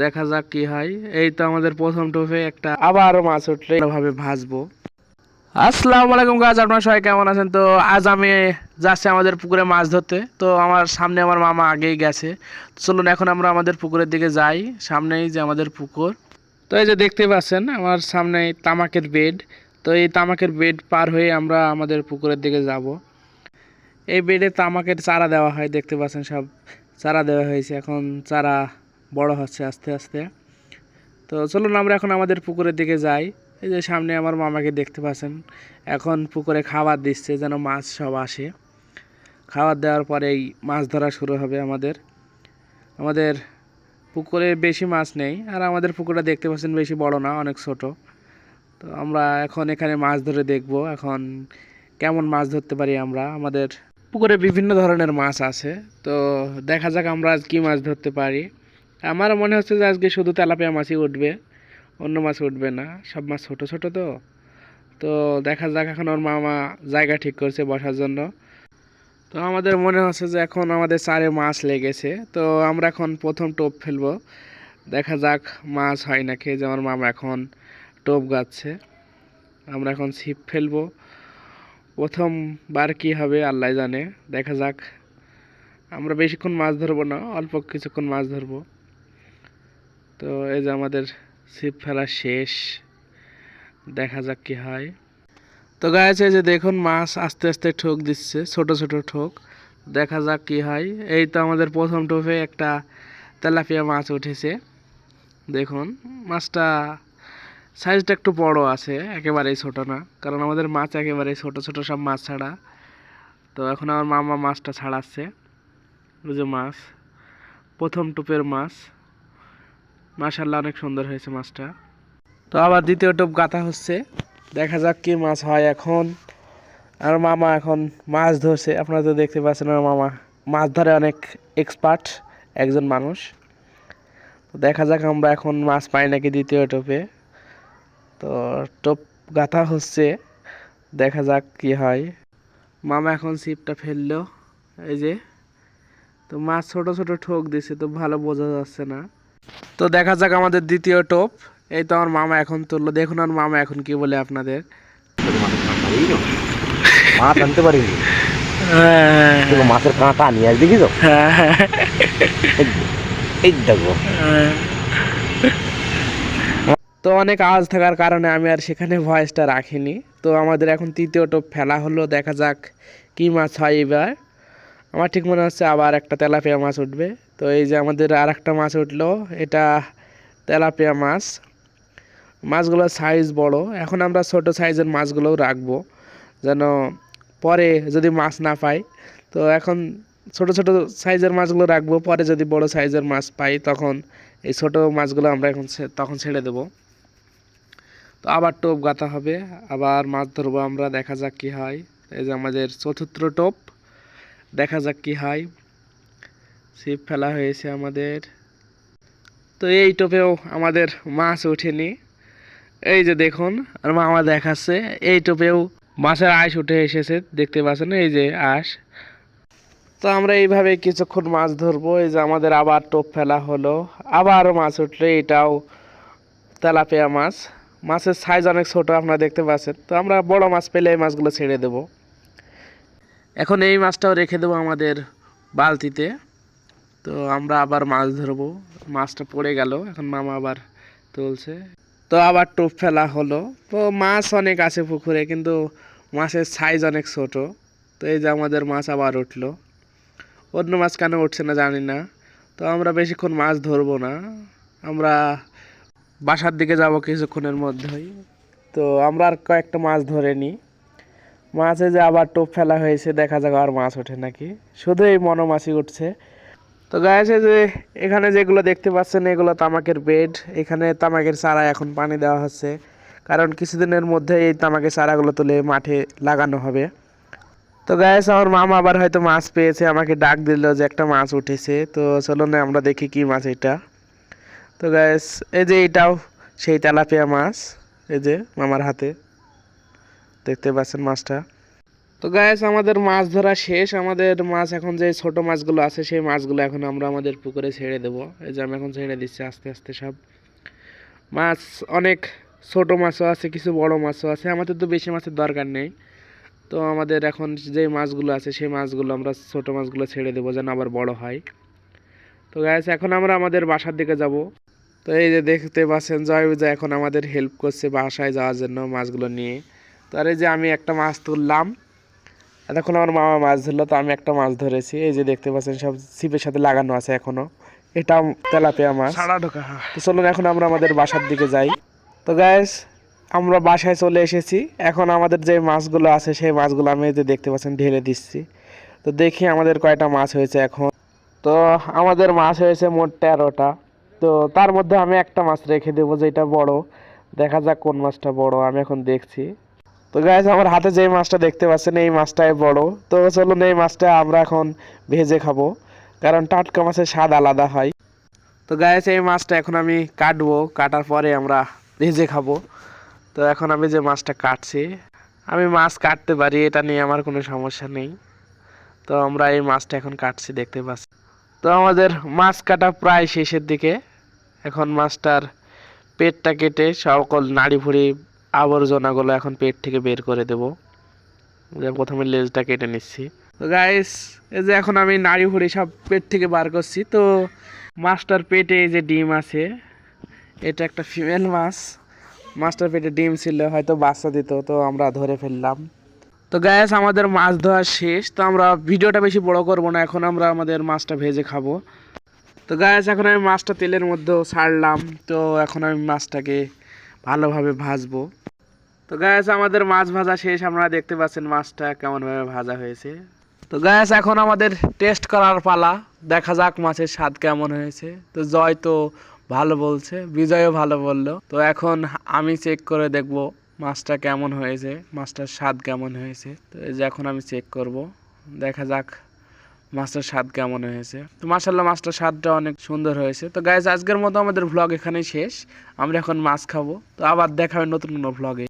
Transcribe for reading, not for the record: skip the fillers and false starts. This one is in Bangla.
দেখা যাক কি হয়। এই তো আমাদের প্রথম টোপে একটা আবারও মাছ উঠলে ভাবে ভাজবো। আসসালামু আলাইকুম গাইস, আপনারা সবাই কেমন আছেন? তো আজ আমি যাচ্ছি আমাদের পুকুরে মাছ ধরতে। তো আমার সামনে আমার মামা আগেই গেছে। চলুন এখন আমরা আমাদের পুকুরের দিকে যাই। সামনেই যে আমাদের পুকুর। তো এই যে দেখতে পাচ্ছেন আমার সামনে তামাকের বেড। তো এই তামাকের বেড পার হয়ে আমরা আমাদের পুকুরের দিকে যাব। এই বেডে তামাকের চারা দেওয়া হয়, দেখতে পাচ্ছেন সব চারা দেওয়া হয়েছে। এখন চারা বড় হচ্ছে আস্তে আস্তে। তো চলুন আমরা এখন আমাদের পুকুরের দিকে যাই। এই যে সামনে আমার মামাকে দেখতে পাচ্ছেন, এখন পুকুরে খাবার দিচ্ছে যেন মাছ সব আসে। খাবার দেওয়ার পরেই মাছ ধরা শুরু হবে আমাদের। আমাদের পুকুরে বেশি মাছ নেই, আর আমাদের পুকুরটা দেখতে পাচ্ছেন বেশি বড় না, অনেক ছোট। তো আমরা এখন এখানে মাছ ধরে দেখব এখন কেমন মাছ ধরতে পারি আমরা। আমাদের পুকুরে বিভিন্ন ধরনের মাছ আছে। তো দেখা যাক আমরা আজ কী মাছ ধরতে পারি। আমার মনে হচ্ছে যে আজকে শুধু তেলাপিয়া মাছই উঠবে, অন্য মাছ উঠবে না। সব মাছ ছোট ছোট। তো তো দেখা যাক, এখন ওর মামা জায়গা ঠিক করছে বসার জন্য। তো আমাদের মনে হচ্ছে যে এখন আমাদের চারে মাছ লেগেছে। তো আমরা এখন প্রথম টোপ ফেলবো, দেখা যাক মাছ হয় নাকি। যে আমার মামা এখন টোপ গাচ্ছে, আমরা এখন ছিপ ফেলবো। প্রথমবার কি হবে আল্লাহ জানে, দেখা যাক। আমরা বেশিক্ষণ মাছ ধরবো না, অল্প কিছুক্ষণ মাছ ধরবো। তো এই যে আমাদের ছিপ ফেলা শেষ, দেখা যাক কি হয়। তো গাছ এই যে দেখুন মাছ আস্তে আস্তে ঠোক দিচ্ছে, ছোট ছোট ঠোক। দেখা যাক কি হয়। এই তো আমাদের প্রথম টোপে একটা তেলাপিয়া মাছ উঠেছে। দেখুন মাছটা সাইজটা একটু বড় আছে, একেবারেই ছোট না, কারণ আমাদের মাছ একেবারেই ছোট ছোট সব মাছ ছাড়া। তো এখন আমার মামা মাছটা ছাড়াচ্ছে। ওই যে মাছ, প্রথম টোপের মাছ, মাশাআল্লাহ অনেক সুন্দর হয়েছে মাছটা। তো আবার দ্বিতীয় টোপ গাঁথা হচ্ছে, দেখা যাক কি মাছ হয় এখন। আর মামা এখন মাছ ধরছে, আপনারা তো দেখতে পাচ্ছেন আমার মামা মাছ ধরে অনেক এক্সপার্ট একজন মানুষ। তো দেখা যাক আমরা এখন মাছ পাই নাকি দ্বিতীয় টোপে। তো টোপ গাঁথা হচ্ছে, দেখা যাক কি হয়। মামা এখন ছিপটা ফেললো, এই যে। তো মাছ ছোট ছোট ঠোক দিছে, তো ভালো বোঝা যাচ্ছে না। তো দেখা যাক আমাদের দ্বিতীয় টোপ। এই তো আমার মামা এখন তুললো, দেখুন আমার মামা এখন কি বলে আপনাদের। মাছ আনতে পারিনি, হ্যাঁ মাছের কাঁটা নিয়ে আসবি কি? তো হ্যাঁ হ্যাঁ এই দেখো। হ্যাঁ। তো অনেক আওয়াজ থাকার কারণে আমি আর সেখানে ভয়েসটা রাখিনি। তো আমাদের এখন তৃতীয় টোপ ফেলা হলো, দেখা যাক কি মাছ হয় এবার। আমার ঠিক মনে হচ্ছে আবার একটা তেলাপিয়া মাছ উঠবে। তো এই যে আমাদের আর একটা মাছ উঠলো, এটা তেলাপিয়া মাছ। মাছগুলোর সাইজ বড়। এখন আমরা ছোট সাইজের মাছগুলোও রাখবো, যেন পরে যদি মাছ না পাই। তো এখন ছোট ছোট সাইজের মাছগুলো রাখবো, পরে যদি বড় সাইজের মাছ পাই তখন এই ছোট মাছগুলো আমরা এখন তখন ছেড়ে দেবো। তো আবার টোপ গাঁথা হবে, আবার মাছ ধরবো আমরা, দেখা যাক কি হয়। এই যে আমাদের চতুর্থ টোপ, দেখা যাক কি হয়। ছিপ ফেলা হয়েছে আমাদের। তো এই টোপেও আমাদের মাছ ওঠেনি। এই যে দেখুন আর মামা দেখাচ্ছে, এই টোপেও মাছের আঁশ উঠে এসেছে, দেখতে পাচ্ছেন এই যে আঁশ। তো আমরা এইভাবে কিছুক্ষণ মাছ ধরবো। এই যে আমাদের আবার টোপ ফেলা হলো, আবারও মাছ উঠলো, এটাও তেলাপিয়া মাছ। মাছের সাইজ অনেক ছোট, আপনারা দেখতে পাচ্ছেন। তো আমরা বড় মাছ পেলে এই মাছগুলো ছেড়ে দেব। এখন এই মাছটাও রেখে দেবো আমাদের বালতিতে। তো আমরা আবার মাছ ধরবো। মাছটা পড়ে গেল, এখন মামা আবার তুলছে। তো আবার টোপ ফেলা হলো। তো মাছ অনেক আছে পুকুরে, কিন্তু মাছের সাইজ অনেক ছোট। তো এই যে আমাদের মাছ আবার উঠলো। অন্য মাছ কেন উঠছে না জানি না। তো আমরা বেশিক্ষণ মাছ ধরবো না, আমরা বাসার দিকে যাব কিছুক্ষণের মধ্যেই। তো আমরা আর কয়েকটা মাছ ধরে নিই। মাছে যে আবার টোপ ফেলা হয়েছে, দেখা যাক আর মাছ ওঠে নাকি। শুধু এই মনো মাছই উঠছে। তো গাছে যে এখানে যেগুলো দেখতে পাচ্ছেন এগুলো তামাকের বেড। এখানে তামাকের চারা এখন পানি দেওয়া হচ্ছে, কারণ কিছুদিনের মধ্যে এই তামাকের চারাগুলো তুলে মাঠে লাগানো হবে। তো গাইস আমার মামা আবার হয়তো মাছ পেয়েছে, আমাকে ডাক দিল যে একটা মাছ উঠেছে। তো চলো না আমরা দেখি কি মাছ এটা। তো গাইস এই যে এটাও সেই তেলাপিয়া মাছ, এই যে মামার হাতে দেখতে পাচ্ছেন মাছটা। তো গাইস আমাদের মাছ ধরা শেষ। আমাদের মাছ এখন যে ছোট মাছগুলো আছে সেই মাছগুলো এখন আমরা আমাদের পুকুরে ছেড়ে দেবো। এই যে আমি এখন ছেড়ে দিচ্ছি আস্তে আস্তে সব মাছ। অনেক ছোট মাছও আছে, কিছু বড় মাছও আছে। আমাদের তো বেশি মাছের দরকার নেই। তো আমাদের এখন যে মাছগুলো আছে সেই মাছগুলো আমরা ছোট মাছগুলো ছেড়ে দেবো যেন আবার বড় হয়। তো গাইস এখন আমরা আমাদের বাসার দিকে যাব। তো এই যে দেখতে পাচ্ছেন জয় এখন আমাদের হেল্প করছে বাসায় যাওয়ার জন্য মাছগুলো নিয়ে। তো আর এই যে আমি একটা মাছ তুললাম, এতক্ষণ আমার মামা মাছ ধরলো, তো আমি একটা মাছ ধরেছি। এই যে দেখতে পাচ্ছেন সব ছিপের সাথে লাগানো আছে এখনো। এটা তেলাপিয়া মাছ। তো চলুন এখন আমরা আমাদের বাসার দিকে যাই। তো গাইস আমরা বাসায় চলে এসেছি। এখন আমাদের যে মাছগুলো আছে সেই মাছগুলো আমি এই যে দেখতে পাচ্ছেন ঢেলে দিচ্ছি। তো দেখি আমাদের কয়টা মাছ হয়েছে এখন। তো আমাদের মাছ হয়েছে মোট 13টা। তো তার মধ্যে আমি একটা মাছ রেখে দেবো যেটা বড়। দেখা যাক কোন মাছটা বড়, আমি এখন দেখছি। তো গাইস আমার হাতে যে মাছটা দেখতে পাচ্ছেন এই মাছটাই বড়। তো চলুন এই মাছটা আমরা এখন ভেজে খাবো, কারণ টাটকা মাছের স্বাদ আলাদা হয়। তো গাইস এই মাছটা এখন আমি কাটবো, কাটার পরে আমরা ভেজে খাবো। তো এখন আমি যে মাছটা কাটছি, আমি মাছ কাটতে পারি, এটা নিয়ে আমার কোনো সমস্যা নেই। তো আমরা এই মাছটা এখন কাটছি দেখতে পাচ্ছি। তো আমাদের মাছ কাটা প্রায় শেষের দিকে। এখন মাছটার পেটটা কেটে সকল নাড়ি ভুড়ি আবর্জনাগুলো এখন পেট থেকে বের করে দেব। প্রথমে লেজটা কেটে নিচ্ছি। তো গাইস এই যে এখন আমি নাড়ি ভুড়ি সব পেট থেকে বার করছি। তো মাছটার পেটে এই যে ডিম আছে, এটা একটা ফিমেল মাছ। মাছটার পেটে ডিম ছিল, হয়তো বাচ্চা দিত, তো আমরা ধরে ফেললাম। তো গাইস আমাদের মাছ ধোয়া শেষ। তো আমরা ভিডিওটা বেশি বড় করব না, এখন আমরা আমাদের মাছটা ভেজে খাবো। তো গাইস এখন আমি মাছটা তেলের মধ্যে ছাড়লাম। তো এখন আমি মাছটাকে ভালোভাবে ভাজবো। তো গাইস আমাদের মাছ ভাজা শেষ, আপনারা দেখতে পাচ্ছেন মাছটা কেমনভাবে ভাজা হয়েছে। তো গাইস এখন আমাদের টেস্ট করার পালা, দেখা যাক মাছের স্বাদ কেমন হয়েছে। তো জয় তো ভালো বলছে, বিজয়ও ভালো বললো। তো এখন আমি চেক করে দেখব মাছটা কেমন হয়েছে, মাছটার স্বাদ কেমন হয়েছে। তো এই যে এখন আমি চেক করব, দেখা যাক মাছটার স্বাদ কেমন হয়েছে। তো মাশাআল্লাহ মাছটার স্বাদটা অনেক সুন্দর হয়েছে। তো গাইস আজকের মতো আমাদের ভ্লগ এখানেই শেষ। আমরা এখন মাছ খাবো। তো আবার দেখা হবে নতুন কোনো ভ্লগে।